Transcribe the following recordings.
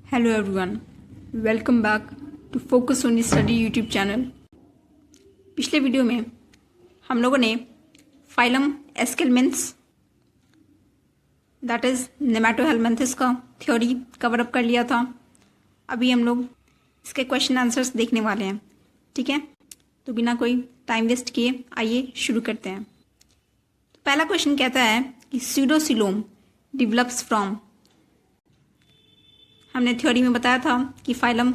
Hello everyone, welcome back to focus on study YouTube channel. पिछले video में हम लोगों ने phylum aschelminthes that is nemathelminthes का थ्योरी कवर अप कर लिया था। अभी हम लोग इसके क्वेश्चन आंसर्स देखने वाले हैं, ठीक है। तो बिना कोई टाइम वेस्ट किए आइए शुरू करते हैं। तो पहला क्वेश्चन कहता है कि स्यूडोसिलोम डिवेलप्स फ्रॉम। हमने थ्योरी में बताया था कि फाइलम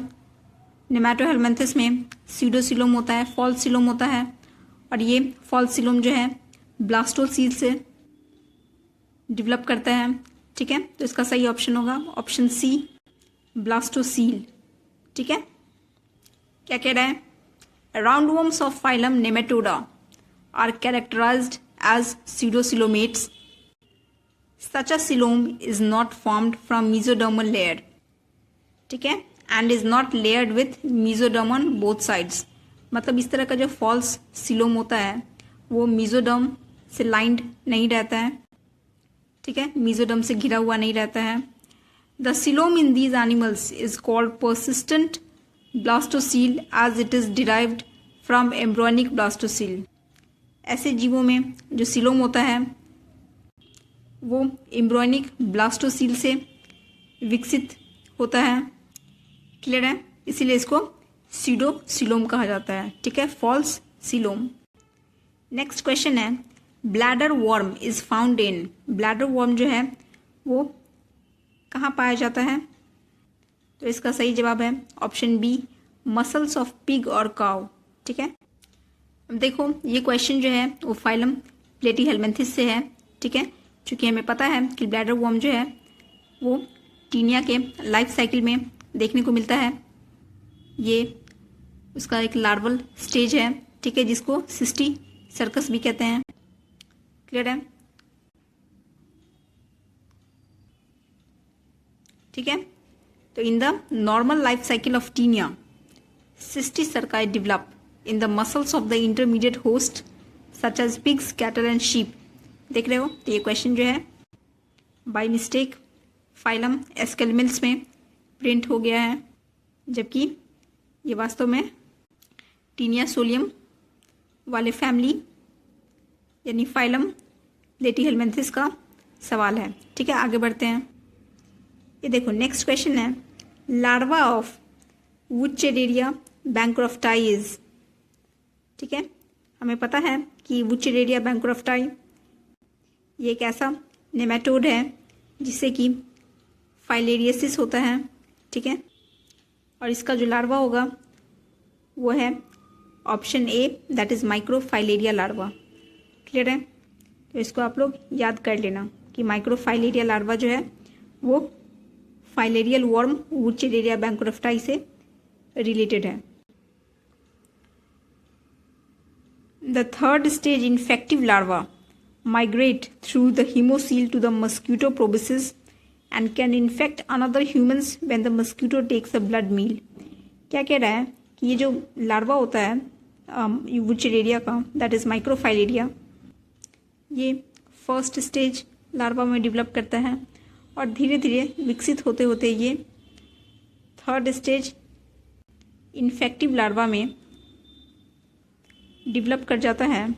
नेमेटोहेलमिन्थस में स्यूडोसिलोम होता है, फॉल्सिलोम होता है, और ये फॉल्सिलोम जो है ब्लास्टोसील से डेवलप करता है, ठीक है। तो इसका सही ऑप्शन होगा ऑप्शन सी, ब्लास्टोसील, ठीक है। क्या कह रहा है? Roundworms of phylum nematoda are characterized as pseudocoelomates. Such a coelom is not formed from mesodermal layer, ठीक है, and is not layered with mesoderm on both sides. मतलब इस तरह का जो फॉल्स सिलोम होता है वो मीजोडर्म से लाइंड नहीं रहता है, ठीक है, मीजोडर्म से घिरा हुआ नहीं रहता है। The coelom in these animals is called persistent blastocoel as it is derived from embryonic blastocoel. ऐसे जीवों में जो सिलोम होता है वो एम्ब्रॉनिक ब्लास्टोसील से विकसित होता है, क्लियर है। इसीलिए इसको स्यूडोसिलोम कहा जाता है, ठीक है, फॉल्स सिलोम। नेक्स्ट क्वेश्चन है bladder worm is found in. Bladder worm जो है वो कहाँ पाया जाता है? तो इसका सही जवाब है option B, muscles of pig और काउ, ठीक है। अब देखो ये क्वेश्चन जो है वो फाइलम प्लेटीहेलमिन्थस से है, ठीक है। चूँकि हमें पता है कि ब्लैडर वर्म जो है वो टीनिया के लाइफ साइकिल में देखने को मिलता है। ये उसका एक लार्वल स्टेज है, ठीक है, जिसको सिस्टी सर्कस भी कहते हैं, क्लियर है, ठीक है। तो in the normal life cycle of taenia cysticerci develop in the muscles of the intermediate host such as pigs, cattle and sheep. देख रहे हो, तो ये क्वेश्चन जो है बाय मिस्टेक फाइलम एस्केलमेंथस में प्रिंट हो गया है, जबकि ये वास्तव में टीनिया सोलियम वाले फैमिली यानी फाइलम प्लेटीहेलमिन्थस का सवाल है, ठीक है। आगे बढ़ते हैं। ये देखो नेक्स्ट क्वेश्चन है लार्वा ऑफ वुचेरेरिया बैंक्रोफ्टाई इज, ठीक है। हमें पता है कि वुचेरेरिया बैंक्रोफ्टाई ये एक ऐसा नेमेटोड है जिससे कि फाइलेरियसिस होता है, ठीक है, और इसका जो लार्वा होगा वो है option A, that is microfilaria larva, clear है। तो इसको आप लोग याद कर लेना कि माइक्रोफाइलेरिया लार्वा जो है वो फाइलेरियल वर्म वुचेरेरिया बैंक्रोफ्टाई से रिलेटेड है। The third stage infective larva migrate through the hemocoel to the mosquito proboscis and can infect another humans when the mosquito takes a blood meal। क्या कह रहा है कि ये जो लार्वा होता है वुचेरेरिया का, दैट इज माइक्रोफाइलेरिया, ये फर्स्ट स्टेज लार्वा में डेवलप करता है और धीरे धीरे विकसित होते होते ये थर्ड स्टेज इन्फेक्टिव लार्वा में डेवलप कर जाता है,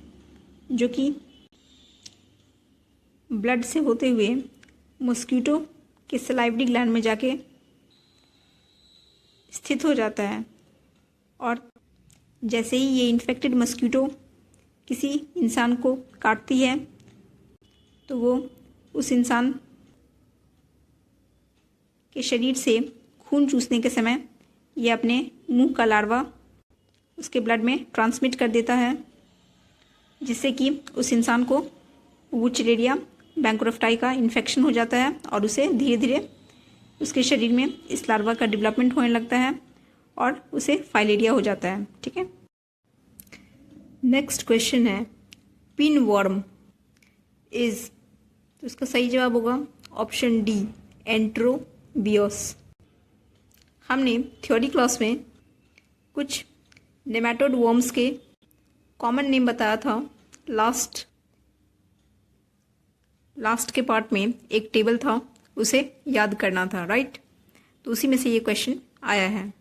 जो कि ब्लड से होते हुए मॉस्किटो के सलाइवरी ग्लैंड में जाके स्थित हो जाता है। और जैसे ही ये इन्फेक्टेड मॉस्किटो किसी इंसान को काटती है तो वो उस इंसान के शरीर से खून चूसने के समय ये अपने मुंह का लार्वा उसके ब्लड में ट्रांसमिट कर देता है, जिससे कि उस इंसान को वुचेरेरिया बैंक्रोफ्टाई का इन्फेक्शन हो जाता है और उसे धीरे धीरे उसके शरीर में इस लार्वा का डेवलपमेंट होने लगता है और उसे फाइलेरिया हो जाता है, ठीक है। नेक्स्ट क्वेश्चन है पिन वर्म इज, तो इसका सही जवाब होगा ऑप्शन डी, एंट्रोबियोस। हमने थ्योरी क्लास में कुछ नेमेटोड वर्म्स के कॉमन नेम बताया था। लास्ट के पार्ट में एक टेबल था, उसे याद करना था, राइट। तो उसी में से ये क्वेश्चन आया है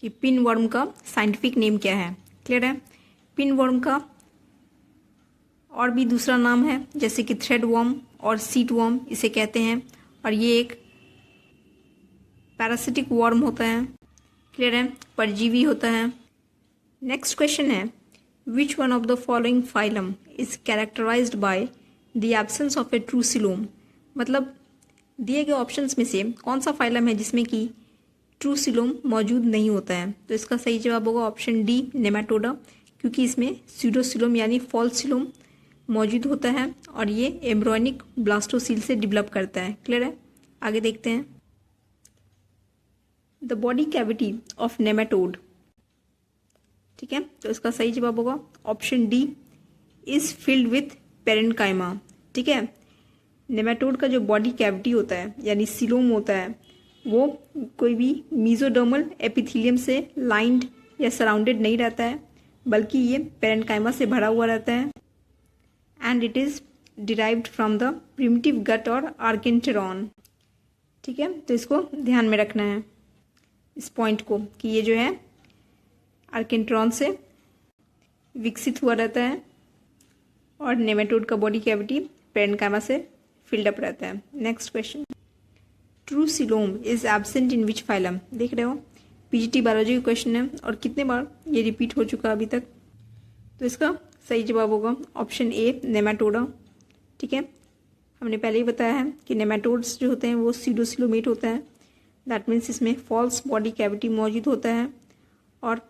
कि पिन वर्म का साइंटिफिक नेम क्या है। क्लियर है। पिन वर्म का और भी दूसरा नाम है, जैसे कि थ्रेड वर्म और सीट वर्म इसे कहते हैं, और ये एक पैरासिटिक वर्म होता है। क्लियर है, परजीवी होता है। नेक्स्ट क्वेश्चन है, which one of the following phylum is characterised by the absence of a true coelom. मतलब दिए गए ऑप्शंस में से कौन सा फाइलम है जिसमें कि ट्रू सिलोम मौजूद नहीं होता है। तो इसका सही जवाब होगा ऑप्शन डी, नेमाटोडा, क्योंकि इसमें स्यूडोसिलोम यानी फॉल्स सिलोम मौजूद होता है और ये एम्ब्रॉयनिक ब्लास्टोसील से डेवलप करता है। क्लियर है, आगे देखते हैं। The body cavity of nematode, ठीक है, तो इसका सही जवाब होगा option D, is filled with parenchyma. ठीक है, नेमाटोड का जो बॉडी कैविटी होता है यानी सिलोम होता है वो कोई भी मीजोडर्मल एपिथेलियम से लाइंड या सराउंडेड नहीं रहता है, बल्कि ये पेरेन्काइमा से भरा हुआ रहता है। And it is derived from the primitive gut और आर्केंटेरॉन। ठीक है, तो इसको ध्यान में रखना है इस पॉइंट को कि ये जो है आर्केंटेरॉन से विकसित हुआ रहता है और नेमाटोड का बॉडी कैविटी पेरेन्काइमा से फिल्ड अप रहता है। Next question, true coelom is absent in which phylum. देख रहे हो पीजीटी बायोलॉजी का क्वेश्चन है और कितने बार ये रिपीट हो चुका अभी तक। तो इसका सही जवाब होगा ऑप्शन ए, नेमाटोडा। ठीक है, हमने पहले ही बताया है कि नेमाटोड्स जो होते हैं वो सीडोसिलोमेट होता है। दैट मीन्स इसमें फॉल्स बॉडी कैविटी मौजूद होता है और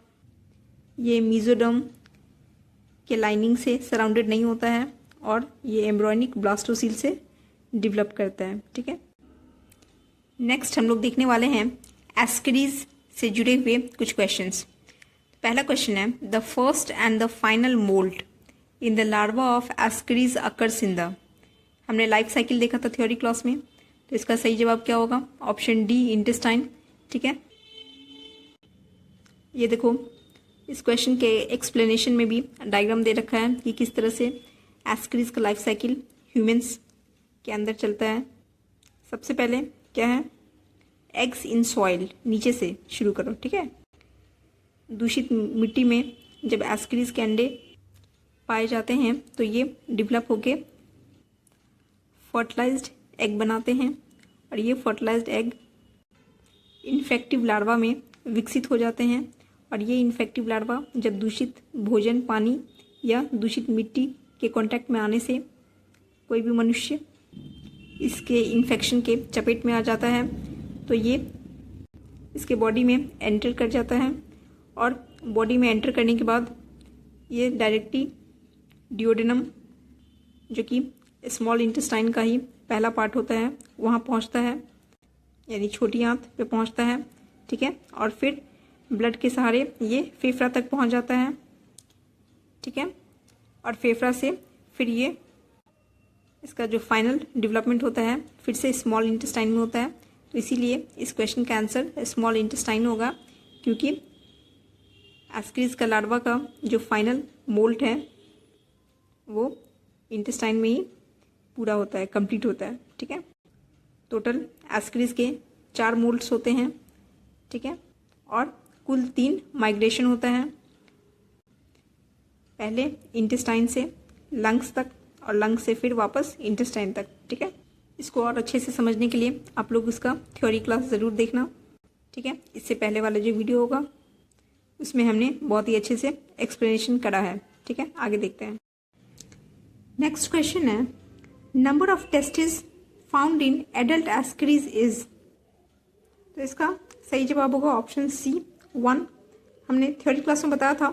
ये मीजोडर्म के लाइनिंग से सराउंडेड नहीं होता है और ये एम्ब्रॉयनिक ब्लास्टोसील से डेवलप करता है। ठीक है, नेक्स्ट हम लोग देखने वाले हैं एस्करीज से जुड़े हुए कुछ क्वेश्चंस। पहला क्वेश्चन है, the first and the final molt in the larva of ascaris occurs in the. हमने लाइफ साइकिल देखा था थ्योरी क्लास में, तो इसका सही जवाब क्या होगा ऑप्शन डी, इंटेस्टाइन। ठीक है, ये देखो इस क्वेश्चन के एक्सप्लेनेशन में भी डायग्राम दे रखा है कि किस तरह से एस्करीज का लाइफ साइकिल ह्यूमंस के अंदर चलता है। सबसे पहले क्या है, एग्स इन सॉइल, नीचे से शुरू करो। ठीक है, दूषित मिट्टी में जब एस्करीज के अंडे पाए जाते हैं तो ये डेवलप होके फर्टिलाइज्ड एग बनाते हैं और ये फर्टिलाइज्ड एग इन्फेक्टिव लार्वा में विकसित हो जाते हैं और ये इन्फेक्टिव लार्वा जब दूषित भोजन, पानी या दूषित मिट्टी के कांटेक्ट में आने से कोई भी मनुष्य इसके इन्फेक्शन के चपेट में आ जाता है तो ये इसके बॉडी में एंटर कर जाता है और बॉडी में एंटर करने के बाद ये डायरेक्टली डिओडेनम, जो कि स्मॉल इंटेस्टाइन का ही पहला पार्ट होता है, वहाँ पहुँचता है, यानी छोटी आंत पे पहुँचता है। ठीक है, और फिर ब्लड के सहारे ये फेफड़ा तक पहुँच जाता है। ठीक है, और फेफड़ा से फिर ये इसका जो फाइनल डेवलपमेंट होता है फिर से स्मॉल इंटेस्टाइन में होता है। तो इसीलिए इस क्वेश्चन का आंसर स्मॉल इंटेस्टाइन होगा, क्योंकि एस्करीज का लार्वा का जो फाइनल मोल्ट है वो इंटेस्टाइन में ही पूरा होता है, कंप्लीट होता है। ठीक है, टोटल एस्करीज के 4 मोल्ट्स होते हैं। ठीक है, और कुल 3 माइग्रेशन होता है, पहले इंटेस्टाइन से लंग्स तक और लंग्स से फिर वापस इंटेस्टाइन तक। ठीक है, इसको और अच्छे से समझने के लिए आप लोग इसका थ्योरी क्लास ज़रूर देखना। ठीक है, इससे पहले वाला जो वीडियो होगा उसमें हमने बहुत ही अच्छे से एक्सप्लेनेशन करा है। ठीक है, आगे देखते हैं। नेक्स्ट क्वेश्चन है, number of testis found in adult ascaris is. तो इसका सही जवाब होगा ऑप्शन सी, 1। हमने थ्योरी क्लास में बताया था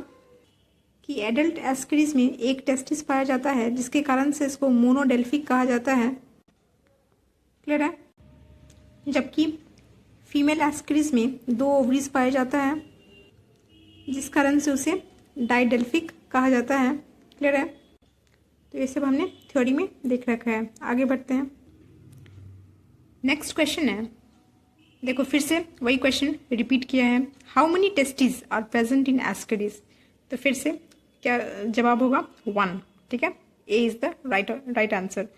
कि एडल्ट एस्करीज में एक टेस्टिस पाया जाता है जिसके कारण से इसको मोनोडेल्फिक कहा जाता है। क्लियर है, जबकि फीमेल एस्करीज में 2 ओवरीज पाया जाता है जिस कारण से उसे डाइडेल्फिक कहा जाता है। क्लियर है, तो ये सब हमने थ्योरी में देख रखा है। आगे बढ़ते हैं। नेक्स्ट क्वेश्चन है, देखो फिर से वही क्वेश्चन रिपीट किया है, how many testis are present in ascaris. तो फिर से क्या जवाब होगा 1। ठीक है, A is the right answer.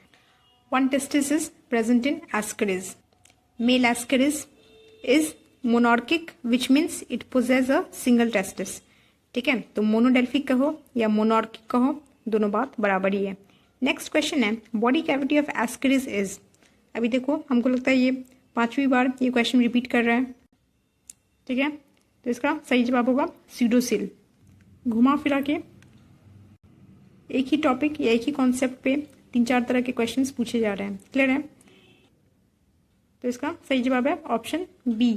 1 testis is present in ascaris. Male ascaris is monorchic which means it possesses a single testis. ठीक है, तो मोनोडेल्फिक कहो या मोनॉर्किक कहो, दोनों बात बराबर ही है। नेक्स्ट क्वेश्चन है body cavity of Ascaris is. अभी देखो हमको लगता है ये 5वीं बार ये क्वेश्चन रिपीट कर रहा है। ठीक है, तो इसका सही जवाब होगा स्यूडोसिल। घुमा फिरा के एक ही टॉपिक या एक ही कॉन्सेप्ट पे 3-4 तरह के क्वेश्चंस पूछे जा रहे हैं। क्लियर है? तो इसका सही जवाब है ऑप्शन बी।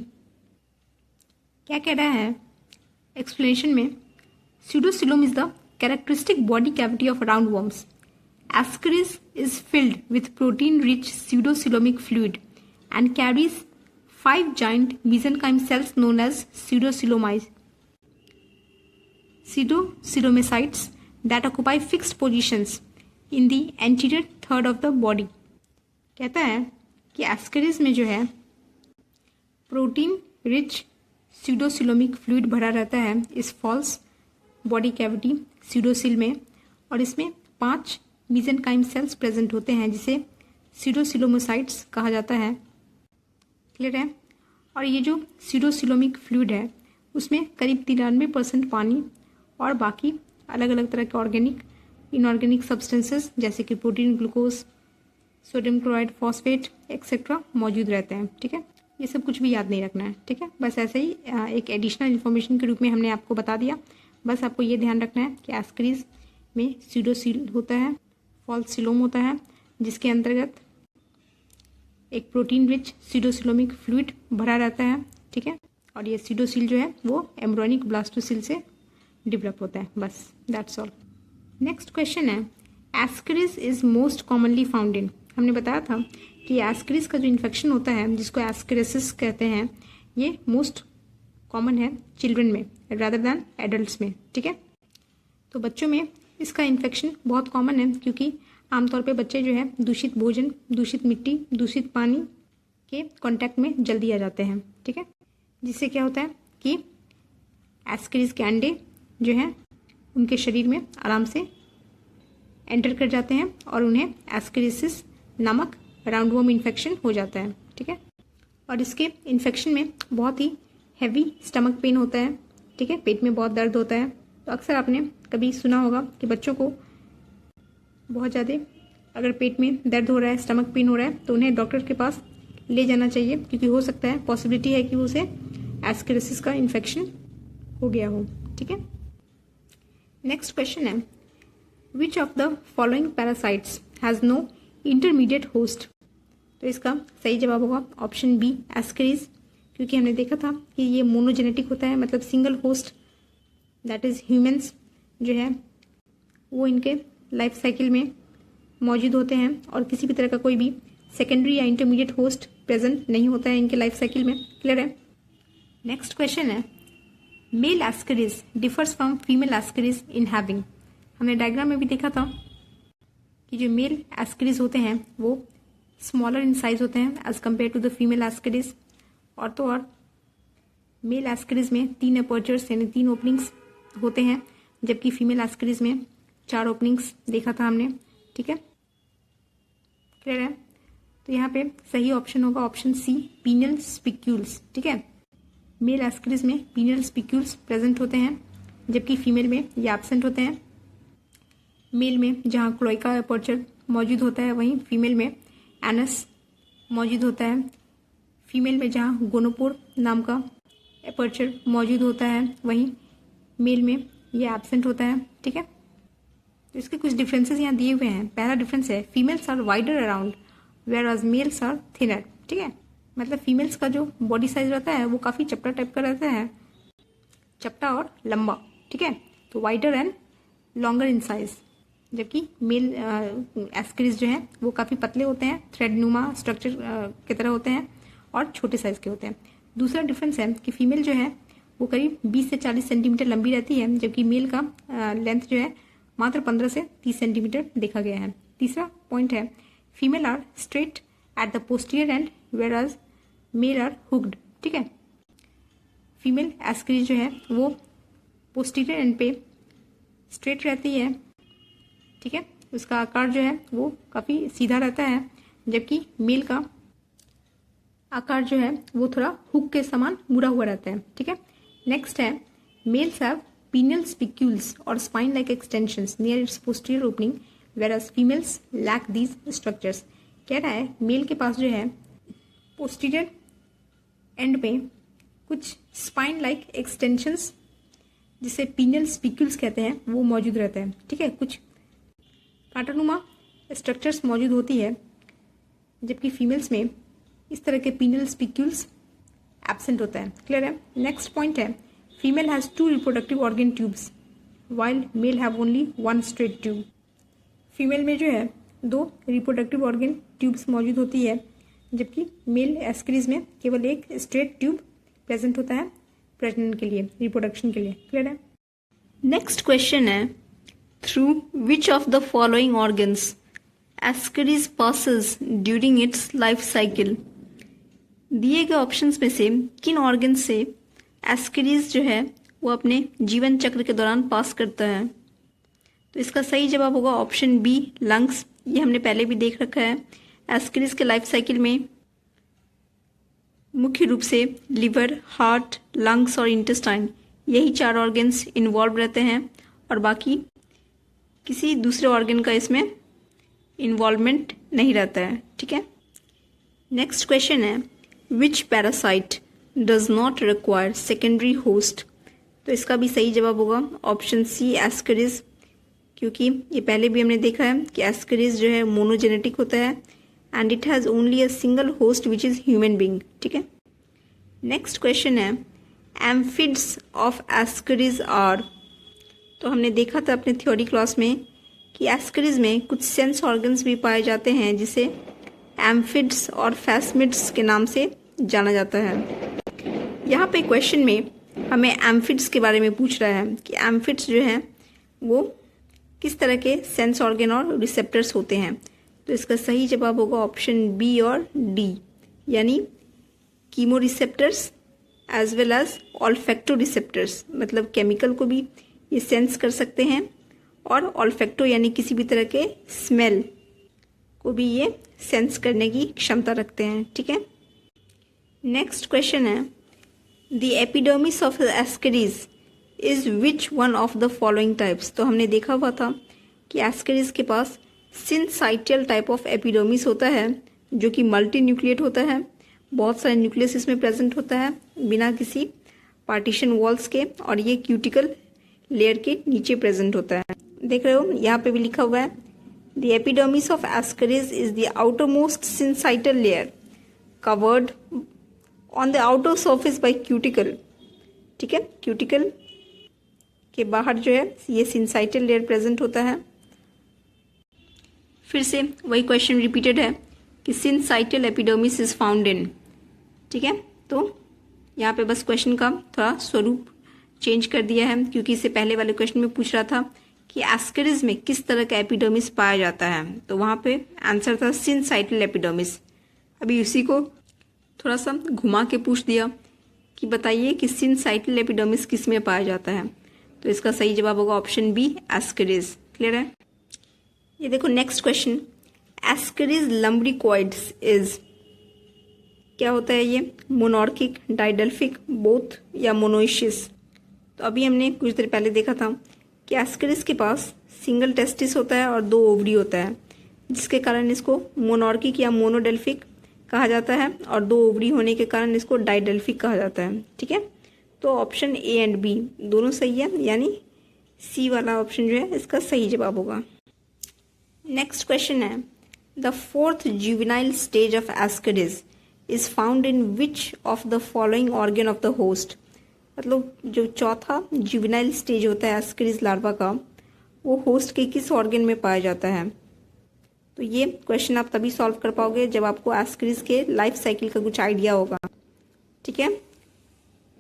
क्या कह रहा है एक्सप्लेनेशन में, pseudocilum is the characteristic body cavity of roundworms. Ascaris is filled with protein-rich pseudocoelomic fluid and carries 5 giant mesenchyme cells known as pseudocoelomacytes that occupy fixed positions in the anterior third of the body. कहता है कि Ascaris में जो है protein rich स्यूडोसिलोमिक fluid भरा रहता है इस फॉल्स बॉडी कैविटी स्यूडोसिल में, और इसमें 5 मीसेनकाइम सेल्स प्रेजेंट होते हैं जिसे स्यूडोसिलोमोसाइट्स कहा जाता है। क्लियर है? और ये जो स्यूडोसिलोमिक फ्लूइड है उसमें करीब 93% पानी और बाकी अलग अलग तरह के ऑर्गेनिक इनऑर्गेनिक सब्सटेंसेस जैसे कि protein, glucose, sodium chloride, phosphate etcetera मौजूद रहते हैं। ठीक है, ये सब कुछ भी याद नहीं रखना है। ठीक है, बस ऐसे ही एक एडिशनल इन्फॉर्मेशन के रूप में हमने आपको बता दिया। बस आपको ये ध्यान रखना है कि एस्करिस में स्यूडोसिल होता है, फॉल्स सिलोम होता है, जिसके अंतर्गत एक प्रोटीन रिच स्यूडोसिलोमिक फ्लूइड भरा रहता है। ठीक है, और ये स्यूडोसिल जो है वो एम्ब्रियोनिक ब्लास्टोसिल से डेवलप होता है। बस दैट्स ऑल। नेक्स्ट क्वेश्चन है Ascaris is most commonly found in. हमने बताया था कि एस्करिस का जो इन्फेक्शन होता है जिसको एस्करिसिस कहते हैं ये मोस्ट कॉमन है चिल्ड्रन में रादर दैन एडल्ट्स में। ठीक है, तो बच्चों में इसका इन्फेक्शन बहुत कॉमन है क्योंकि आमतौर पे बच्चे जो है दूषित भोजन, दूषित मिट्टी, दूषित पानी के कांटेक्ट में जल्दी आ जाते हैं। ठीक है, जिससे क्या होता है कि एस्करिस के अंडे जो हैं उनके शरीर में आराम से एंटर कर जाते हैं और उन्हें एस्करिसिस नामक राउंडवॉर्म इन्फेक्शन हो जाता है। ठीक है, और इसके इन्फेक्शन में बहुत ही हैवी स्टमक पेन होता है। ठीक है, पेट में बहुत दर्द होता है। तो अक्सर आपने कभी सुना होगा कि बच्चों को बहुत ज़्यादा अगर पेट में दर्द हो रहा है, स्टमक पेन हो रहा है, तो उन्हें डॉक्टर के पास ले जाना चाहिए क्योंकि हो सकता है, पॉसिबिलिटी है कि उसे एस्करिसिस का इन्फेक्शन हो गया हो। ठीक है, नेक्स्ट क्वेश्चन है which of the following parasites has no intermediate host. तो इसका सही जवाब होगा ऑप्शन बी एस्करिस, क्योंकि हमने देखा था कि ये मोनोजेनेटिक होता है, मतलब single host that is humans जो है वो इनके लाइफ साइकिल में मौजूद होते हैं और किसी भी तरह का कोई भी सेकेंडरी या इंटरमीडिएट होस्ट प्रेजेंट नहीं होता है इनके लाइफ साइकिल में। क्लियर है? नेक्स्ट क्वेश्चन है male ascaris differs from female ascaris in having. हमने डायग्राम में भी देखा था कि जो मेल एस्करिस होते हैं वो स्मॉलर इन साइज होते हैं as compare to the female ascaris, और तो और मेल एस्करिस में 3 अपर्चर्स यानी 3 ओपनिंग्स होते हैं, जबकि फीमेल एस्करिस में 4 ओपनिंग्स देखा था हमने। ठीक है, क्लियर है? तो यहाँ पे सही ऑप्शन होगा ऑप्शन सी पीनियल स्पिक्यूल्स। ठीक है, मेल एस्करिस में पीनियल स्पिक्यूल्स प्रेजेंट होते हैं जबकि फीमेल में ये एब्सेंट होते हैं। मेल में जहाँ क्लोइका अपर्चर मौजूद होता है वहीं फीमेल में एनस मौजूद होता है। फीमेल में जहाँ गोनोपोर नाम का अपर्चर मौजूद होता है वहीं मेल में ये एब्सेंट होता है। ठीक है, तो इसके कुछ डिफरेंसेस यहाँ दिए हुए हैं। पहला डिफरेंस है females are wider around whereas males are thinner. ठीक है, मतलब फीमेल्स का जो बॉडी साइज रहता है वो काफ़ी चपटा टाइप का रहता है, चपटा और लंबा। ठीक है, तो wider and longer in size, जबकि मेल एस्करिस जो है वो काफ़ी पतले होते हैं, थ्रेड नुमा स्ट्रक्चर की तरह होते हैं और छोटे साइज के होते हैं। दूसरा डिफरेंस है कि फीमेल जो है वो करीब 20 से 40 सेंटीमीटर लंबी रहती है, जबकि मेल का लेंथ जो है मात्र 15 से 30 सेंटीमीटर देखा गया है। तीसरा पॉइंट है female are straight at the posterior end whereas male are hooked. ठीक है, फीमेल एस्करिस जो है वो पोस्टीरियर एंड पे स्ट्रेट रहती है। ठीक है, उसका आकार जो है वो काफ़ी सीधा रहता है, जबकि मेल का आकार जो है वो थोड़ा हुक के समान मुड़ा हुआ रहता है, ठीक है। नेक्स्ट है मेल्स हैव पिनियल स्पिक्यूल्स और spine like extensions near it's posterior opening whereas females lack these structures। कह रहा है मेल के पास जो है पोस्टीरियर एंड में कुछ स्पाइन लाइक एक्सटेंशंस जिसे पिनियल स्पिक्यूल्स कहते हैं वो मौजूद रहता है, ठीक है। कुछ कांटानुमा स्ट्रक्चर्स मौजूद होती है, जबकि फीमेल्स में इस तरह के पिनियल स्पिक्यूल्स एब्सेंट होता है। क्लियर है। नेक्स्ट पॉइंट है female has 2 reproductive organ tubes while male have only 1 straight tube. Female में जो है 2 रिप्रोडक्टिव ऑर्गन ट्यूब्स मौजूद होती है, जबकि मेल एस्क्रीज में केवल एक स्ट्रेट ट्यूब प्रेजेंट होता है प्रजनन के लिए, रिप्रोडक्शन के लिए। क्लियर है। नेक्स्ट क्वेश्चन है through which of the following organs ascaris passes during its life cycle. दिए गए ऑप्शंस में से किन ऑर्गन से एस्करीज जो है वो अपने जीवन चक्र के दौरान पास करता है। तो इसका सही जवाब होगा ऑप्शन बी लंग्स। ये हमने पहले भी देख रखा है। एस्करीज के लाइफ साइकिल में मुख्य रूप से लिवर, हार्ट, लंग्स और इंटेस्टाइन यही 4 ऑर्गन्स इन्वॉल्व रहते हैं और बाकी किसी दूसरे ऑर्गन का इसमें इन्वॉल्वमेंट नहीं रहता है, ठीक है। नेक्स्ट क्वेश्चन है which parasite does not require secondary host. तो इसका भी सही जवाब होगा ऑप्शन सी एस्करीज, क्योंकि ये पहले भी हमने देखा है कि एस्करीज जो है मोनोजेनेटिक होता है and it has only a single host which is human being, ठीक है। नेक्स्ट क्वेश्चन है एम्फिड्स ऑफ एस्करीज आर। तो हमने देखा था अपने थ्योरी क्लास में कि एस्करीज में कुछ सेंस ऑर्गन्स भी पाए जाते हैं जिसे एम्फिड्स और फैस्मिड्स के नाम से जाना जाता है। यहाँ पे क्वेश्चन में हमें एम्फिड्स के बारे में पूछ रहा है कि एम्फिड्स जो है वो किस तरह के सेंस ऑर्गन और रिसेप्टर्स होते हैं। तो इसका सही जवाब होगा ऑप्शन बी और डी, यानी chemo receptors as well as olfactory receptors. मतलब केमिकल को भी ये सेंस कर सकते हैं और ऑल्फैक्टो यानी किसी भी तरह के स्मेल को भी ये सेंस करने की क्षमता रखते हैं, ठीक है। नेक्स्ट क्वेश्चन है the epidermis of ascaris is which one of the following types. तो हमने देखा हुआ था कि एस्करीज के पास सिनसाइटियल टाइप ऑफ एपिडर्मिस होता है जो कि मल्टी न्यूक्लिएट होता है। बहुत सारे न्यूक्लियस इसमें प्रेजेंट होता है बिना किसी पार्टीशन वॉल्स के, और ये क्यूटिकल लेयर के नीचे प्रेजेंट होता है। देख रहे हो यहाँ पे भी लिखा हुआ है the epidermis of ascaris is the outermost syncytial layer covered on the outer surface by cuticle, ठीक है। क्यूटिकल के बाहर जो है ये सिनसाइटल लेयर प्रेजेंट होता है। फिर से वही क्वेश्चन रिपीटेड है कि सिनसाइटल एपिडर्मिस इज फाउंड इन, ठीक है। तो यहाँ पे बस क्वेश्चन का थोड़ा स्वरूप चेंज कर दिया है, क्योंकि इससे पहले वाले क्वेश्चन में पूछ रहा था कि एस्करीज में किस तरह का एपिडर्मिस पाया जाता है, तो वहाँ पे आंसर था सिनसाइटल एपिडर्मिस। अभी उसी को थोड़ा सा घुमा के पूछ दिया कि बताइए कि सिनसाइटल एपिडर्मिस किस में पाया जाता है। तो इसका सही जवाब होगा ऑप्शन बी एस्करीज। क्लियर है। ये देखो नेक्स्ट क्वेश्चन एस्करीज लम्ब्रिकॉइड्स इज, क्या होता है ये, मोनोर्किक, डाइडल्फिक, बोथ या मोनोइशियस। तो अभी हमने कुछ देर पहले देखा था कि एस्करीज के पास सिंगल टेस्टिस होता है और 2 ओवरी होता है, जिसके कारण इसको मोनोर्किक या मोनोडेल्फिक कहा जाता है, और 2 ओवरी होने के कारण इसको डाइडल्फिक कहा जाता है, ठीक है। तो ऑप्शन ए एंड बी दोनों सही है, यानी सी वाला ऑप्शन जो है इसका सही जवाब होगा। नेक्स्ट क्वेश्चन है the 4th juvenile stage of ascaris is found in which of the following organ of the host. मतलब जो 4था जुवेनाइल स्टेज होता है एस्करीज लार्वा का, वो होस्ट के किस ऑर्गन में पाया जाता है। तो ये क्वेश्चन आप तभी सॉल्व कर पाओगे जब आपको एस्करीज के लाइफ साइकिल का कुछ आइडिया होगा, ठीक है।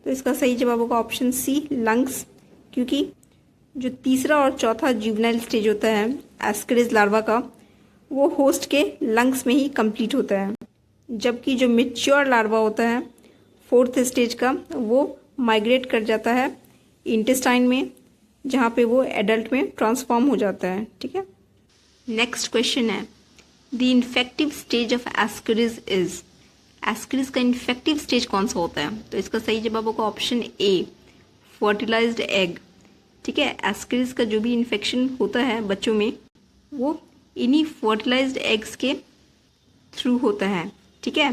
तो इसका सही जवाब होगा ऑप्शन सी लंग्स, क्योंकि जो 3रा और 4था जुवेनाइल स्टेज होता है एस्करीज लार्वा का, वो होस्ट के लंग्स में ही कंप्लीट होता है, जबकि जो मैच्योर लार्वा होता है 4th स्टेज का, वो माइग्रेट कर जाता है इंटेस्टाइन में, जहाँ पे वो एडल्ट में ट्रांसफॉर्म हो जाता है, ठीक है। नेक्स्ट क्वेश्चन है the infective stage of ascaris is. Ascaris का इन्फेक्टिव स्टेज कौन सा होता है? तो इसका सही जवाब होगा ऑप्शन ए, फर्टिलाइज्ड एग। ठीक है, एस्करिस का जो भी इन्फेक्शन होता है बच्चों में वो इन्हीं फर्टिलाइज्ड एग्स के थ्रू होता है। ठीक है,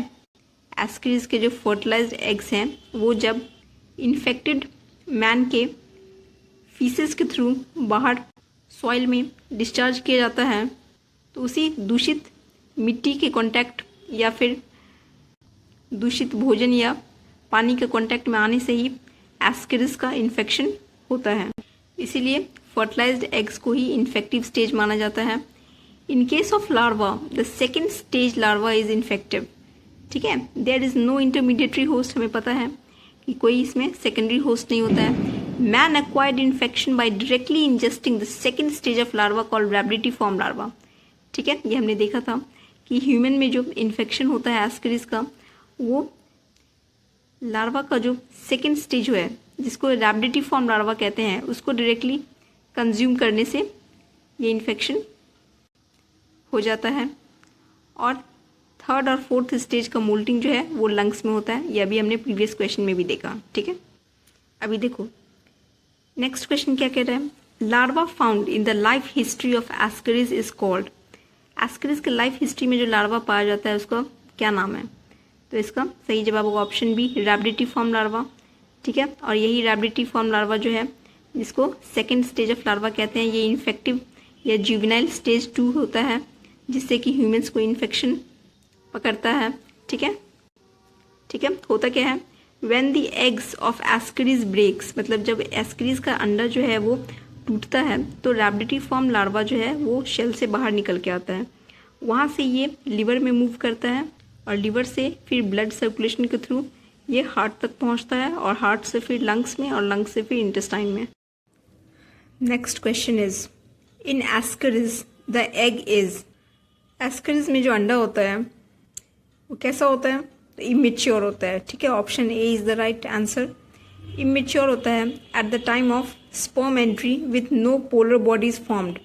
एस्करिस के जो फर्टिलाइज्ड एग्स हैं वो जब इन्फेक्टेड मैन के फीसेस के थ्रू बाहर सॉइल में डिस्चार्ज किया जाता है तो उसी दूषित मिट्टी के कांटेक्ट या फिर दूषित भोजन या पानी के कांटेक्ट में आने से ही एस्करिस का इन्फेक्शन होता है। इसीलिए फर्टिलाइज्ड एग्स को ही इन्फेक्टिव स्टेज माना जाता है। In case of larva the second stage larva is infective. ठीक है, there is no intermediatory host, हमें पता है कि कोई इसमें सेकेंडरी होस्ट नहीं होता है। Man acquired infection by directly ingesting the second stage of larva called rhabditiform larva. ठीक है, ये हमने देखा था कि ह्यूमन में जो इन्फेक्शन होता है एस्करिस का वो लार्वा का जो सेकेंड स्टेज है जिसको रैबिडिटीफॉर्म लार्वा कहते हैं उसको डायरेक्टली कंज्यूम करने से ये इन्फेक्शन हो जाता है। और थर्ड और फोर्थ स्टेज का मोल्टिंग जो है वो लंग्स में होता है। ये अभी हमने प्रीवियस क्वेश्चन में भी देखा। ठीक है, अभी देखो नेक्स्ट क्वेश्चन क्या कह रहा है। Larva found in the life history of Ascaris is called. Ascaris के लाइफ हिस्ट्री में जो लार्वा पाया जाता है उसका क्या नाम है? तो इसका सही जवाब होगा ऑप्शन बी, रैबिडिटीफॉर्म लार्वा। ठीक है, और यही रैबिडिटीफॉर्म लार्वा जो है जिसको सेकेंड स्टेज ऑफ लार्वा कहते हैं, ये इन्फेक्टिव या जुवेनाइल स्टेज 2 होता है जिससे कि ह्यूमंस को इन्फेक्शन पकड़ता है। ठीक है, ठीक है, होता क्या है, when the eggs of ascaris breaks, मतलब जब एस्करिस का अंडा जो है वो टूटता है तो रैबिडिटीफॉर्म लार्वा जो है वो शेल से बाहर निकल के आता है। वहाँ से ये लिवर में मूव करता है और लिवर से फिर ब्लड सर्कुलेशन के थ्रू ये हार्ट तक पहुँचता है और हार्ट से फिर लंग्स में और लंग्स से फिर इंटेस्टाइन में। Next question is in Ascaris the egg is. Ascaris में जो अंडा होता है वो कैसा होता है? तो इमेच्योर होता है। ठीक है, option A is the right answer. Immature होता है at the time of sperm entry with no polar bodies formed.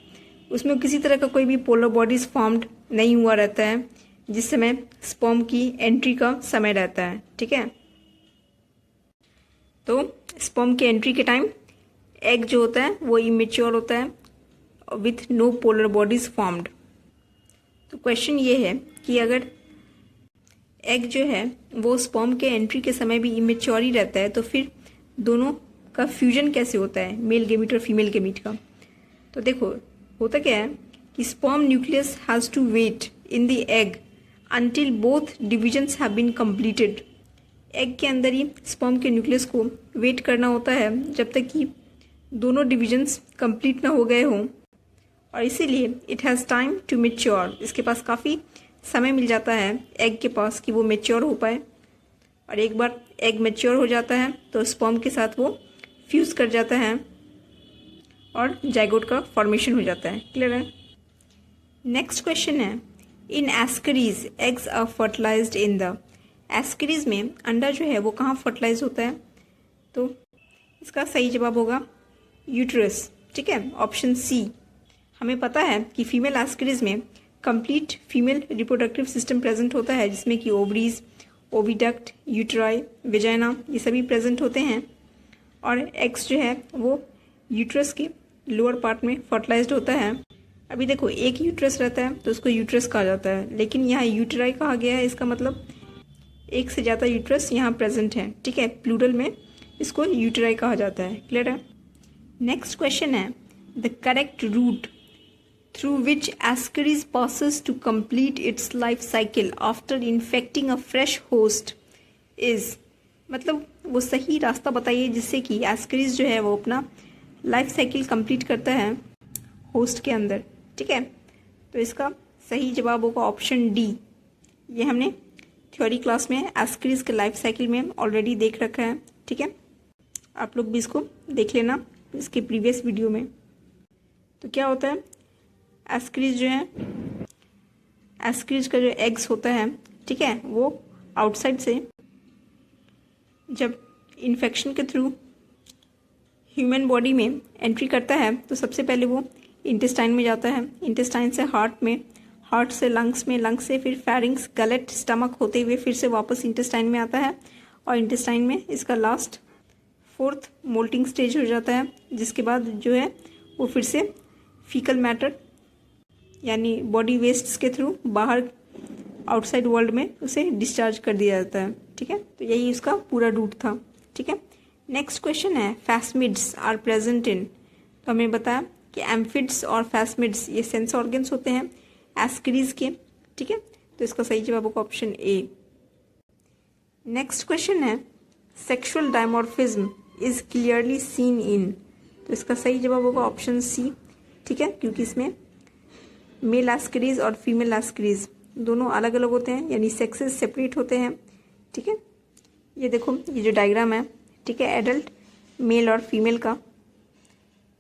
उसमें किसी तरह का कोई भी पोलर बॉडीज फॉर्म्ड नहीं हुआ रहता है जिस समय स्पर्म की एंट्री का समय रहता है। ठीक है, तो स्पर्म की एंट्री के टाइम एग जो होता है वो इमेच्योर होता है with no polar bodies formed. तो क्वेश्चन ये है कि अगर एग जो है वो स्पर्म के एंट्री के समय भी इमेच्योर ही रहता है तो फिर दोनों का फ्यूजन कैसे होता है, मेल गेमीट और फीमेल गेमीट का? तो देखो होता क्या है कि sperm nucleus has to wait in the egg until both divisions have been completed। Egg के अंदर ही स्पर्म के न्यूक्लियस को वेट करना होता है जब तक कि दोनों डिविजन्स कंप्लीट ना हो गए हों और इसीलिए it has time to mature. इसके पास काफ़ी समय मिल जाता है एग के पास कि वो मेच्योर हो पाए और एक बार एग मेच्योर हो जाता है तो स्पर्म के साथ वो फ्यूज़ कर जाता है और जाइगोट का फॉर्मेशन हो जाता है। क्लियर है? नेक्स्ट क्वेश्चन है in ascaris eggs are fertilized in the. Ascaris में अंडा जो है वो कहाँ फर्टिलाइज होता है? तो इसका सही जवाब होगा यूट्रस। ठीक है, ऑप्शन सी। हमें पता है कि फीमेल एस्करीज में complete female reproductive system present होता है जिसमें कि ओवरीज, ओविडक्ट, यूट्राई, वेजाइना ये सभी प्रेजेंट होते हैं और एग्स जो है वो यूट्रस के लोअर पार्ट में फर्टिलाइज्ड होता है। अभी देखो एक यूट्रस रहता है तो उसको यूट्रस कहा जाता है, लेकिन यहाँ यूट्राई कहा गया है, इसका मतलब एक से ज़्यादा यूट्रस यहाँ प्रेजेंट है। ठीक है, प्लूरल में इसको यूट्राई कहा जाता है। क्लियर है? नेक्स्ट क्वेश्चन है the correct route through which ascaris passes to complete its life cycle after infecting a fresh host is। मतलब वो सही रास्ता बताइए जिससे कि एस्करीज जो है वो अपना लाइफ साइकिल कंप्लीट करता है होस्ट के अंदर। ठीक है, तो इसका सही जवाब होगा ऑप्शन डी। ये हमने थ्योरी क्लास में एस्करीज के लाइफ साइकिल में ऑलरेडी देख रखा है। ठीक है, आप लोग भी इसको देख लेना इसके प्रीवियस वीडियो में। तो क्या होता है, एस्करीज जो है, एस्करीज का जो एग्स होता है, ठीक है, वो आउटसाइड से जब इन्फेक्शन के थ्रू ह्यूमन बॉडी में एंट्री करता है तो सबसे पहले वो इंटेस्टाइन में जाता है, इंटेस्टाइन से हार्ट में, हार्ट से लंग्स में, लंग्स से फिर फेरिंग्स, गलेट, स्टमक होते हुए फिर से वापस इंटेस्टाइन में आता है और इंटेस्टाइन में इसका लास्ट 4th मोल्टिंग स्टेज हो जाता है, जिसके बाद जो है वो फिर से फीकल मैटर यानी बॉडी वेस्ट्स के थ्रू बाहर आउटसाइड वर्ल्ड में उसे डिस्चार्ज कर दिया जाता है। ठीक है, तो यही उसका पूरा रूट था। ठीक है, नेक्स्ट क्वेश्चन है फैस्मिड्स आर प्रेजेंट इन, तो हमें बताया कि एम्फिड्स और फैस्मिड्स ये सेंस ऑर्गन्स होते हैं एस्करीज के। ठीक है, तो इसका सही जवाब होगा ऑप्शन ए। नेक्स्ट क्वेश्चन है sexual dimorphism is clearly seen in, तो इसका सही जवाब होगा ऑप्शन सी। ठीक है, क्योंकि इसमें मेल एस्करीज और फीमेल एस्करीज दोनों अलग अलग होते हैं, यानी सेक्सेस सेपरेट होते हैं। ठीक है, ये देखो ये जो डायग्राम है, ठीक है, एडल्ट मेल और फीमेल का,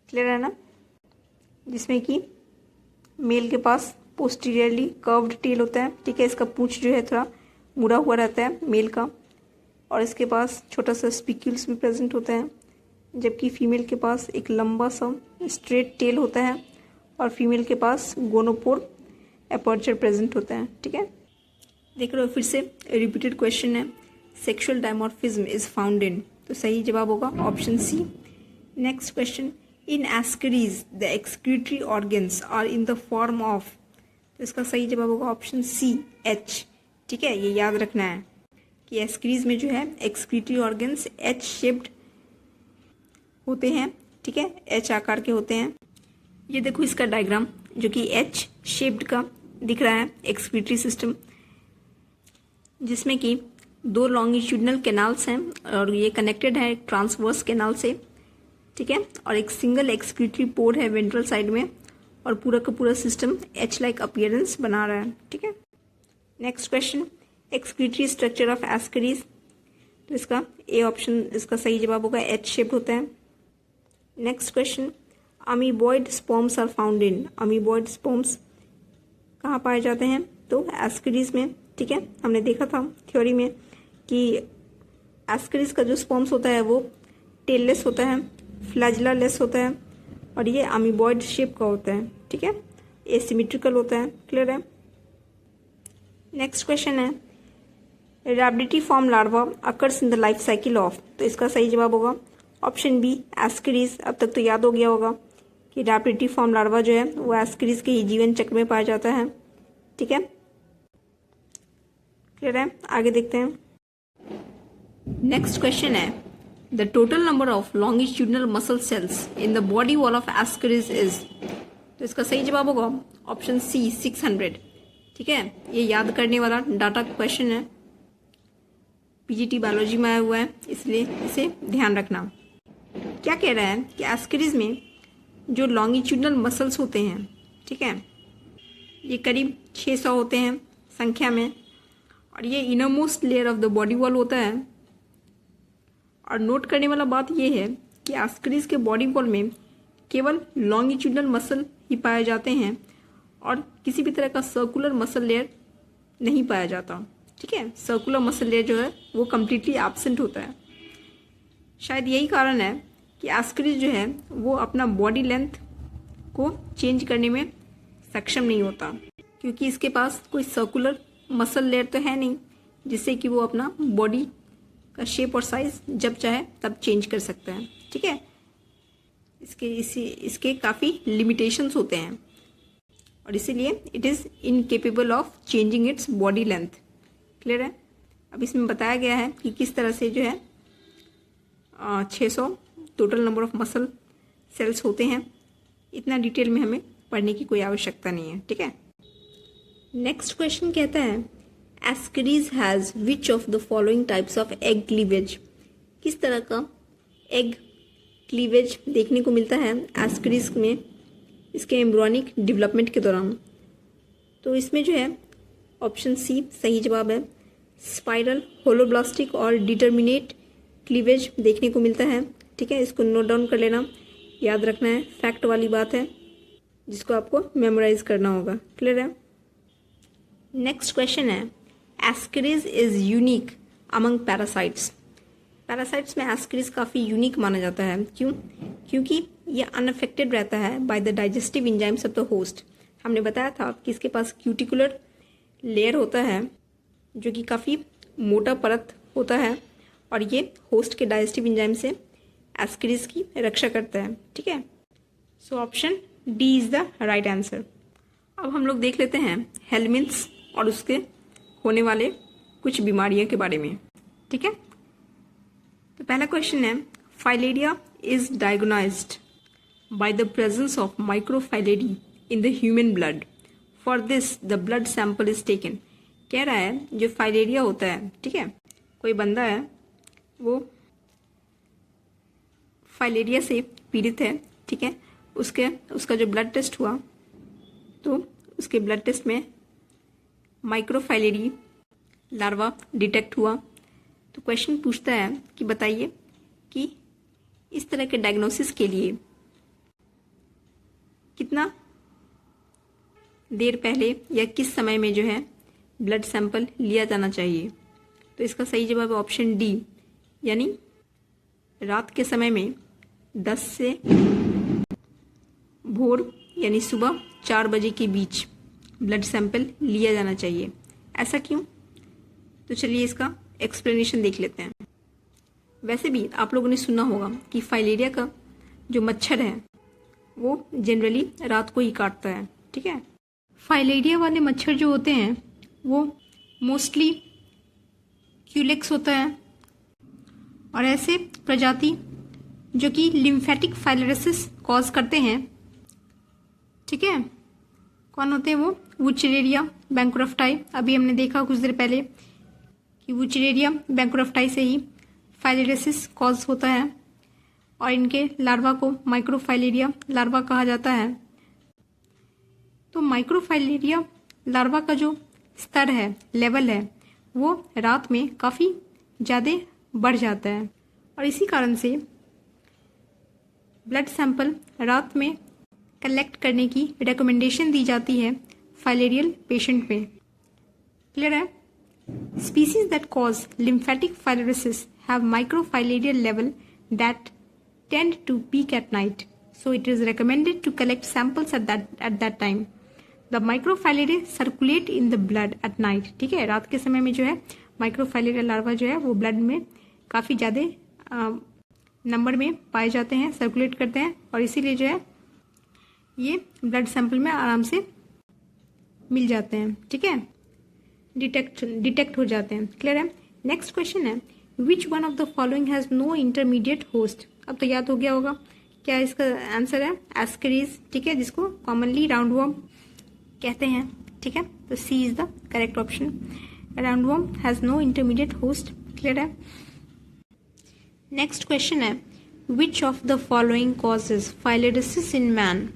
क्लियर है ना, जिसमें कि मेल के पास पोस्टीरियरली कर्व्ड टेल होता है। ठीक है, इसका पूंछ जो है थोड़ा मुड़ा हुआ रहता है मेल का, और इसके पास छोटा सा स्पिक्यूल्स भी प्रेजेंट होता है, जबकि फीमेल के पास एक लंबा सा स्ट्रेट टेल होता है और फीमेल के पास गोनोपोर एपर्चर प्रेजेंट होता है। ठीक है, देख रहे हो फिर से रिपीटेड क्वेश्चन है, sexual dimorphism is found in, तो सही जवाब होगा option C. Next question, in ascaris the excretory organs are in the form of, तो इसका सही जवाब होगा ऑप्शन सी एच। ठीक है, ये याद रखना है कि एस्करीज में जो है एक्सक्रीटरी ऑर्गन्स एच शेप्ड होते हैं। ठीक है, एच आकार के होते हैं। ये देखो इसका डायग्राम जो कि एच शेप्ड का दिख रहा है एक्सक्रीटरी सिस्टम, जिसमें कि 2 लॉन्गिट्यूडनल कैनाल्स हैं और ये कनेक्टेड है एक ट्रांसवर्स कैनाल से। ठीक है, और एक सिंगल एक्सक्रीटरी पोर है वेंट्रल साइड में, और पूरा का पूरा सिस्टम एच लाइक अपीयरेंस बना रहा है। ठीक है, next question, excretory structure of ascaris, तो इसका ए ऑप्शन इसका सही जवाब होगा, एच शेप्ड होता है। Next question, amoeboid sperms are found in, amoeboid sperms कहाँ पाए जाते हैं, तो एस्करीज में। ठीक है, हमने देखा था थ्योरी में कि एस्करीज का जो स्पर्म्स होता है वो टेललेस होता है, फ्लैजिला लेस होता है, और ये अमीबॉइड शेप का होता है। ठीक है, एसिमेट्रिकल होता है, क्लियर है। नेक्स्ट क्वेश्चन है rhabditiform larva occurs in the life cycle of, तो इसका सही जवाब होगा ऑप्शन बी एस्करीज। अब तक तो याद हो गया होगा कि रैबिडिटी फॉर्म लार्वा जो है वो एस्करीज के ही जीवन चक्र में पाया जाता है। ठीक है, क्लियर है, आगे देखते हैं। नेक्स्ट क्वेश्चन है the total number of longitudinal muscle cells in the body wall of ascaris is, तो इसका सही जवाब होगा ऑप्शन सी 600। ठीक है, ये याद करने वाला डाटा क्वेश्चन है, पीजीटी बायोलॉजी में आया हुआ है, इसलिए इसे ध्यान रखना। क्या कह रहा है कि एस्करीज में जो लॉन्गिट्यूडनल मसल्स होते हैं, ठीक है, ये करीब 600 होते हैं संख्या में, और ये innermost layer of the body wall होता है। और नोट करने वाला बात ये है कि एस्करीज के बॉडी वॉल में केवल लॉन्गिट्यूडनल मसल ही पाए जाते हैं और किसी भी तरह का सर्कुलर मसल लेयर नहीं पाया जाता। ठीक है, सर्कुलर मसल लेयर जो है वो कम्प्लीटली एब्सेंट होता है। शायद यही कारण है कि एस्करीज जो है वो अपना बॉडी लेंथ को चेंज करने में सक्षम नहीं होता, क्योंकि इसके पास कोई सर्कुलर मसल लेयर तो है नहीं जिससे कि वो अपना बॉडी का शेप और साइज जब चाहे तब चेंज कर सकता है। ठीक है, इसके काफ़ी लिमिटेशंस होते हैं और इसीलिए it is incapable of changing its body length. Clear है। अब इसमें बताया गया है कि किस तरह से जो है 600 total number of muscle cells होते हैं। इतना डिटेल में हमें पढ़ने की कोई आवश्यकता नहीं है। ठीक है, नेक्स्ट क्वेश्चन कहता है ascaris has which of the following types of egg cleavage, किस तरह का एग क्लीवेज देखने को मिलता है एस्करीज में इसके एम्ब्रियोनिक डेवलपमेंट के दौरान। तो इसमें जो है ऑप्शन सी सही जवाब है, स्पाइरल, होलोब्लास्टिक और डिटर्मिनेट क्लीवेज देखने को मिलता है। ठीक है, इसको नोट डाउन कर लेना, याद रखना है, फैक्ट वाली बात है जिसको आपको मेमोराइज करना होगा। क्लियर है। नेक्स्ट क्वेश्चन है ascaris is unique among parasites. Parasites में एस्करीज काफ़ी यूनिक माना जाता है। क्यों? क्योंकि ये अनअफेक्टेड रहता है by the digestive enzymes of the host. हमने बताया था कि इसके पास क्यूटिकुलर लेयर होता है जो कि काफ़ी मोटा परत होता है और ये होस्ट के डाइजेस्टिव एंजाइम से एस्केरिस की रक्षा करता है। ठीक है, so option D is the right answer. अब हम लोग देख लेते हैं हेलमिंथ्स और उसके होने वाले कुछ बीमारियों के बारे में। ठीक है, तो पहला क्वेश्चन है, filaria is diagnosed by the presence of microfilariae in the human blood, for this the blood sample is taken. कह रहा है जो फाइलेरिया होता है, ठीक है, कोई बंदा है वो फाइलेरिया से पीड़ित है, ठीक है, उसका जो ब्लड टेस्ट हुआ तो उसके ब्लड टेस्ट में माइक्रोफाइलेरी लार्वा डिटेक्ट हुआ। तो क्वेश्चन पूछता है कि बताइए कि इस तरह के डायग्नोसिस के लिए कितना देर पहले या किस समय में जो है ब्लड सैंपल लिया जाना चाहिए। तो इसका सही जवाब है ऑप्शन डी, यानी रात के समय में 10 से भोर यानी सुबह 4 बजे के बीच ब्लड सैंपल लिया जाना चाहिए। ऐसा क्यों? तो चलिए इसका एक्सप्लेनेशन देख लेते हैं। वैसे भी आप लोगों ने सुना होगा कि फाइलेरिया का जो मच्छर है वो जनरली रात को ही काटता है। ठीक है, फाइलेरिया वाले मच्छर जो होते हैं वो मोस्टली क्यूलेक्स होता है और ऐसे प्रजाति जो कि लिम्फेटिक फाइलेरिसिस कॉज करते हैं। ठीक है, कौन होते हैं वो? वुचरेरिया बैंक्रोफ्टाई। अभी हमने देखा कुछ देर पहले कि वुचरेरिया बैंक्रोफ्टाई से ही फाइलेरिसिस कॉज होता है और इनके लार्वा को माइक्रोफाइलेरिया लार्वा कहा जाता है। तो माइक्रोफाइलेरिया लार्वा का जो स्तर है, लेवल है, वो रात में काफ़ी ज़्यादा बढ़ जाता है और इसी कारण से ब्लड सैंपल रात में कलेक्ट करने की रिकमेंडेशन दी जाती है फाइलेरियल पेशेंट में। क्लियर है? Species that cause lymphatic filariasis have microfilarial level that tend to peak at night, so it is recommended to collect samples at that time. The microfilaria circulate in the blood at night. ठीक है, रात के समय में जो है microfilaria larva जो है वो ब्लड में काफ़ी ज़्यादा नंबर में पाए जाते हैं, सर्कुलेट करते हैं और इसीलिए जो है ये ब्लड सैंपल में आराम से मिल जाते हैं। ठीक है, डिटेक्ट हो जाते हैं। क्लियर है? नेक्स्ट क्वेश्चन है, which one of the following has no intermediate host. अब तो याद हो गया होगा क्या इसका आंसर है? एस्केरिस। ठीक है, जिसको कॉमनली राउंडवॉर्म कहते हैं। ठीक है, तो C is the correct option. Roundworm has no intermediate host. Clear है? नेक्स्ट क्वेश्चन है, which of the following causes filariasis in man.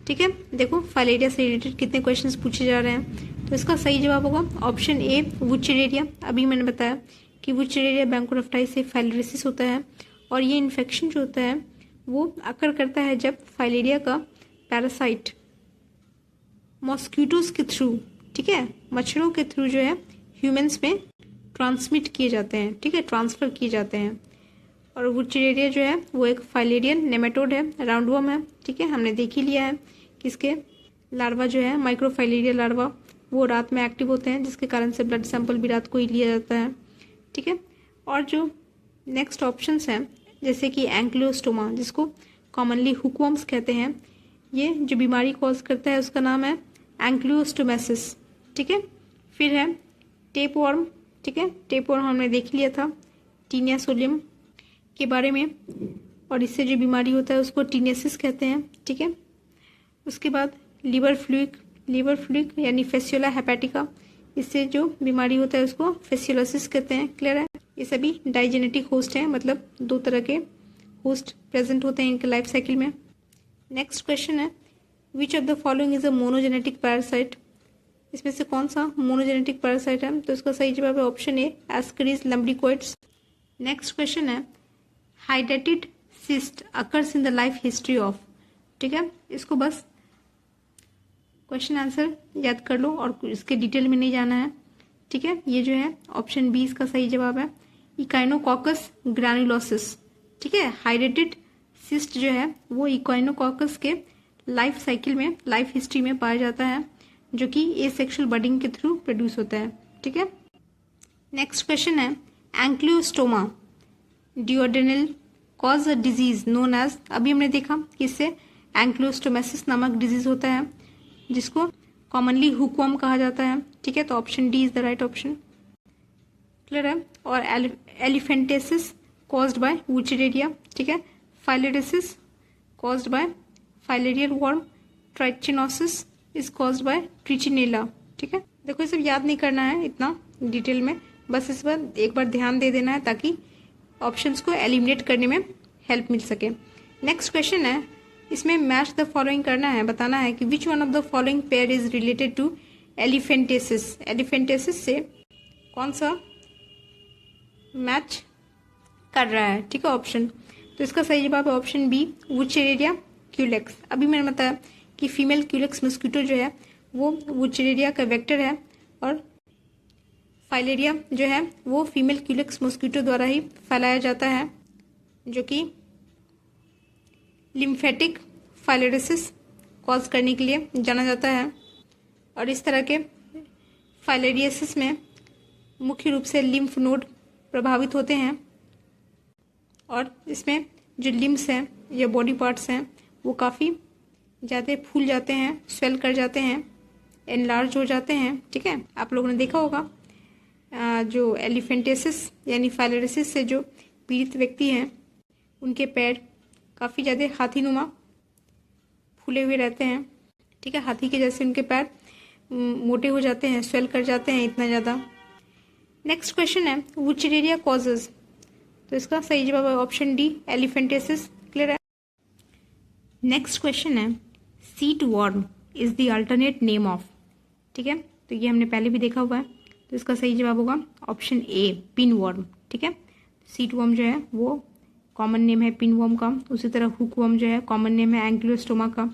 ठीक है, देखो फाइलेरिया से रिलेटेड कितने क्वेश्चंस पूछे जा रहे हैं। तो इसका सही जवाब होगा ऑप्शन ए, वुचरेरिया। अभी मैंने बताया कि वुचरेरिया बैंक्रोफ्टाई से फाइलेरिसिस होता है और ये इन्फेक्शन जो होता है वो अकर करता है जब फाइलेरिया का पैरासाइट मॉस्किटोज के थ्रू, ठीक है, मच्छरों के थ्रू जो है ह्यूमंस में ट्रांसमिट किए जाते हैं। ठीक है, ट्रांसफर किए जाते हैं। और वुचरेरिया जो है वो एक फाइलेरियन नेमेटोड है, राउंडवॉर्म है। ठीक है, हमने देख ही लिया है कि इसके लार्वा जो है माइक्रोफाइलेरिया लार्वा वो रात में एक्टिव होते हैं, जिसके कारण से ब्लड सैंपल भी रात को ही लिया जाता है। ठीक है, और जो नेक्स्ट ऑप्शंस हैं जैसे कि एंक्लियोस्टोमा, जिसको कॉमनली हुकवर्म्स कहते हैं, ये जो बीमारी कॉज करता है उसका नाम है एंक्लियोस्टोमेसिस। ठीक है, फिर है टेपवर्म। ठीक है, टेपवर्म हमने देख लिया था टीनिया सोलियम के बारे में और इससे जो बीमारी होता है उसको टीनेसिस कहते हैं। ठीक है, उसके बाद लीवर फ्लूइक यानी फेस्युला हेपेटिका, इससे जो बीमारी होता है उसको फेस्युलोसिस कहते हैं। क्लियर है? ये सभी डाइजेनेटिक होस्ट हैं, मतलब 2 तरह के होस्ट प्रेजेंट होते हैं इनके लाइफ साइकिल में। नेक्स्ट क्वेश्चन है, which of the following is a monogenetic parasite. इसमें से कौन सा मोनोजेनेटिक पैरासाइट है? तो इसका सही जवाब है option A, ascaris lumbricoides. Next question है, हाइड्रेटेड cyst occurs in the life history of. ठीक है, इसको बस क्वेश्चन आंसर याद कर लो और इसके डिटेल में नहीं जाना है। ठीक है, ये जो है ऑप्शन बी इसका सही जवाब है, इकाइनोकॉकस ग्रैनुलोसिस। ठीक है, हाइड्रेटेड सिस्ट जो है वो इकाइनोकॉकस के लाइफ साइकिल में, लाइफ हिस्ट्री में पाया जाता है, जो कि एसेक्सुअल बडिंग के थ्रू प्रोड्यूस होता है। ठीक है। नेक्स्ट क्वेश्चन है ancylostoma duodenale cause a disease known as, अभी हमने देखा कि इससे एंक्लियोस्टोमेसिस नामक डिजीज होता है जिसको कॉमनली हुकवर्म कहा जाता है। ठीक है, तो option D is the right option. Clear है। और एलिफेंटेसिस कॉज्ड बाय वुचेरेरिया। ठीक है, filariasis caused by filarial worm, trichinosis is caused by trichinella. ठीक है, देखो ये सब याद नहीं करना है इतना डिटेल में, बस इस पर एक बार ध्यान दे देना है ताकि ऑप्शंस को एलिमिनेट करने में हेल्प मिल सके। नेक्स्ट क्वेश्चन है, इसमें मैच द फॉलोइंग करना है, बताना है कि which one of the following pair is related to elephantiasis. Elephantiasis से कौन सा मैच कर रहा है। ठीक है, ऑप्शन, तो इसका सही जवाब है ऑप्शन बी वुचेरेरिया क्यूलेक्स। अभी मैंने बताया कि फीमेल क्यूलेक्स मस्कीटो जो है वो वुचेरेरिया का वेक्टर है और फाइलेरिया जो है वो फीमेल क्यूलेक्स मस्कीटो द्वारा ही फैलाया जाता है, जो कि लिम्फेटिक फाइलेरिसिस कॉज करने के लिए जाना जाता है। और इस तरह के फाइलेरियसिस में मुख्य रूप से लिम्फ नोड प्रभावित होते हैं और इसमें जो लिम्स हैं या बॉडी पार्ट्स हैं वो काफ़ी ज़्यादा फूल जाते हैं, स्वेल कर जाते हैं, एनलार्ज हो जाते हैं। ठीक है, आप लोगों ने देखा होगा जो एलिफेंटेसिस यानी फाइलेरिसिस से जो पीड़ित व्यक्ति हैं उनके पैर काफ़ी ज़्यादा हाथीनुमा फूले हुए रहते हैं। ठीक है, हाथी के जैसे उनके पैर मोटे हो जाते हैं, स्वेल कर जाते हैं इतना ज़्यादा। नेक्स्ट क्वेश्चन है वुचेरेरिया कॉजेज, तो इसका सही जवाब है ऑप्शन डी एलिफेंटेसिस। क्लियर है। नेक्स्ट क्वेश्चन है seat worm is the alternate name of. ठीक है, तो ये हमने पहले भी देखा हुआ है, तो इसका सही जवाब होगा ऑप्शन ए पिन वर्म। ठीक है, सीट वर्म जो है वो कॉमन नेम है पिन वर्म का, उसी तरह हुक वर्म जो है कॉमन नेम है एंक्लियोस्टोमा का,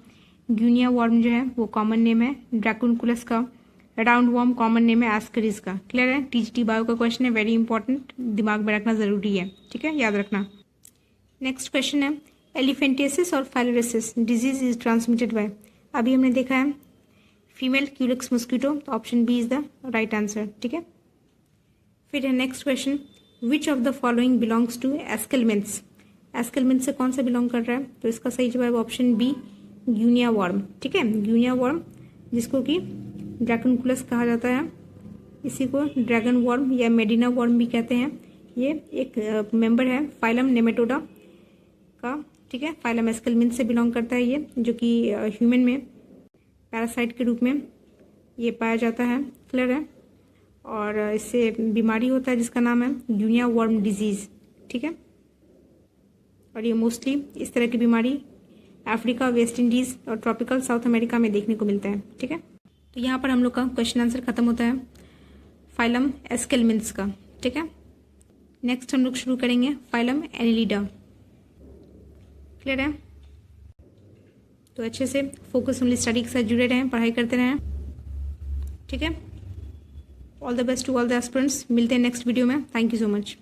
ग्यूनिया वर्म जो है वो कॉमन नेम है ड्रैकुनकुलस का, राउंड वर्म कॉमन नेम है एस्करिस का। क्लियर है, टीजीटी बायो का क्वेश्चन है, वेरी इंपॉर्टेंट, दिमाग में रखना जरूरी है। ठीक है, याद रखना। नेक्स्ट क्वेश्चन है एलिफेंटियासिस और filariasis disease is transmitted by, अभी हमने देखा है फीमेल क्यूलेक्स मस्कीटो, तो option B is the right answer. ठीक है, फिर है next question which of the following belongs to aschelminthes. Aschelminth से कौन सा बिलोंग कर रहा है, तो इसका सही जवाब ऑप्शन बी ग्यूनिया वर्म। ठीक है, ग्यूनिया वर्म जिसको कि ड्रैकुनकुलस कहा जाता है, इसी को ड्रैगन वर्म या मेडिना वर्म भी कहते हैं। ये एक मेंबर है फाइलम नेमेटोडा का। ठीक है, फाइलम एस्केलमेंट से बिलोंग करता है ये, जो कि ह्यूमन में पैरासाइट के रूप में ये पाया जाता है। क्लियर है, और इससे बीमारी होता है जिसका नाम है ग्यूनिया वर्म डिजीज। ठीक है, और ये मोस्टली इस तरह की बीमारी अफ्रीका, वेस्ट इंडीज और ट्रॉपिकल साउथ अमेरिका में देखने को मिलता है। ठीक है, तो यहाँ पर हम लोग का क्वेश्चन आंसर खत्म होता है फाइलम एस्केलमेंट्स का। ठीक है, नेक्स्ट हम लोग शुरू करेंगे फाइलम एनिलिडा। क्लियर है, तो अच्छे से फोकस ओनली स्टडी के साथ जुड़े रहें, पढ़ाई करते रहें। ठीक है, all the best to all the aspirants, मिलते हैं नेक्स्ट वीडियो में। Thank you so much.